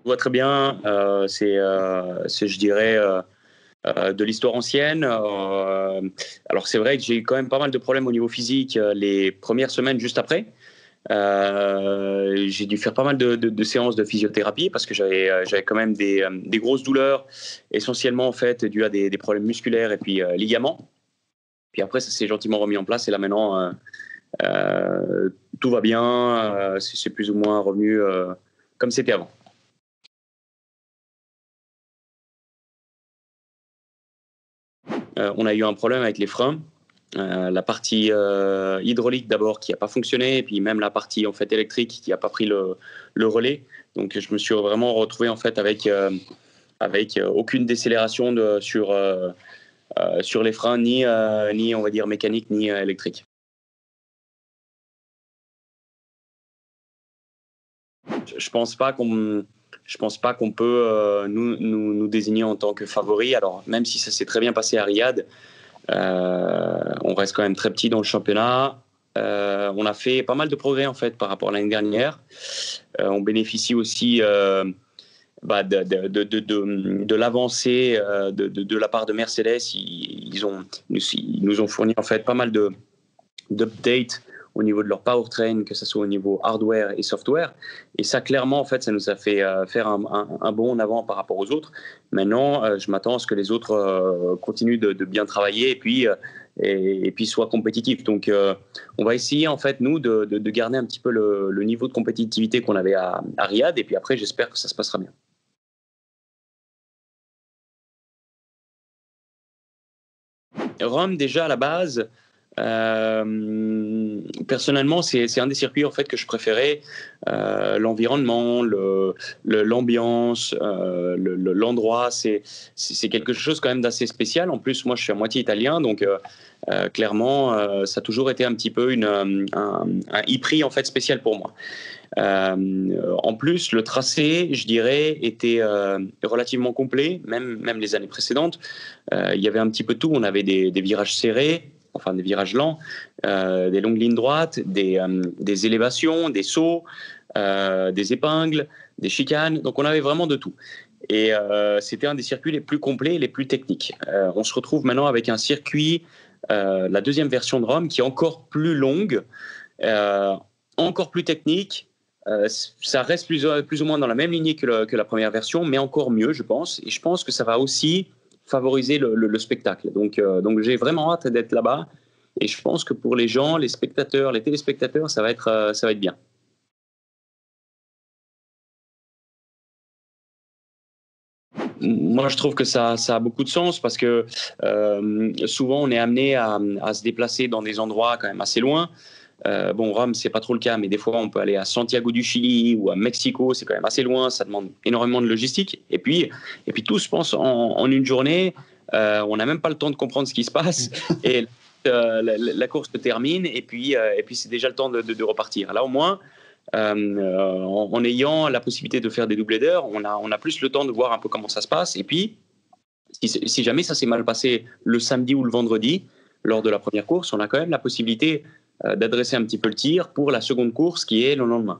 Je vois très bien. C'est, je dirais, de l'histoire ancienne. Alors c'est vrai que j'ai eu quand même pas mal de problèmes au niveau physique les premières semaines juste après. J'ai dû faire pas mal de séances de physiothérapie parce que j'avais quand même des grosses douleurs, essentiellement en fait dues à des problèmes musculaires et puis ligaments. Puis après, ça s'est gentiment remis en place et là maintenant, euh, tout va bien. C'est plus ou moins revenu comme c'était avant. On a eu un problème avec les freins. La partie hydraulique d'abord qui n'a pas fonctionné, et puis même la partie en fait électrique qui n'a pas pris le relais. Donc je me suis vraiment retrouvé en fait avec aucune décélération sur les freins, ni on va dire mécanique, ni électrique. Je pense pas qu'on je pense pas qu'on peut nous désigner en tant que favori. Alors même si ça s'est très bien passé à Riyad, on reste quand même très petit dans le championnat. On a fait pas mal de progrès en fait par rapport à l'année dernière. On bénéficie aussi de l'avancée de la part de Mercedes. Ils nous ont fourni en fait pas mal d'updates au niveau de leur powertrain, que ce soit au niveau hardware et software. Et ça, clairement, en fait, ça nous a fait faire un bond en avant par rapport aux autres. Maintenant, je m'attends à ce que les autres continuent de bien travailler et puis soient compétitifs. Donc, on va essayer, en fait, nous, de garder un petit peu le niveau de compétitivité qu'on avait à Riyad. Et puis après, j'espère que ça se passera bien. Rome, déjà, à la base, personnellement, c'est un des circuits en fait que je préférais. L'environnement, l'ambiance, l'endroit, c'est quelque chose quand même d'assez spécial. En plus, moi, je suis à moitié italien, donc clairement, ça a toujours été un petit peu un e-prix en fait spécial pour moi. En plus, le tracé, je dirais, était relativement complet, même les années précédentes. Il y avait un petit peu tout. On avait des virages serrés, enfin des virages lents, des longues lignes droites, des élévations, des sauts, des épingles, des chicanes. Donc on avait vraiment de tout. Et c'était un des circuits les plus complets et les plus techniques. On se retrouve maintenant avec un circuit, la deuxième version de Rome, qui est encore plus longue, euh, encore plus technique. Ça reste plus ou moins dans la même lignée que la première version, mais encore mieux, je pense. Et je pense que ça va aussi favoriser le spectacle. Donc j'ai vraiment hâte d'être là-bas. Et je pense que pour les gens, les spectateurs, les téléspectateurs, ça va être bien. Moi, je trouve que ça a beaucoup de sens parce que souvent, on est amené à se déplacer dans des endroits quand même assez loin. Bon, Rome, c'est pas trop le cas, mais des fois, on peut aller à Santiago du Chili ou à Mexico, c'est quand même assez loin, ça demande énormément de logistique. Et puis tout se pense en une journée. On n'a même pas le temps de comprendre ce qui se passe. Et la course se termine, et puis c'est déjà le temps de repartir. Là, au moins, en ayant la possibilité de faire des doublés d'heures, on a plus le temps de voir un peu comment ça se passe. Et puis, si jamais ça s'est mal passé le samedi ou le vendredi, lors de la première course, on a quand même la possibilité d'adresser un petit peu le tir pour la seconde course qui est le lendemain.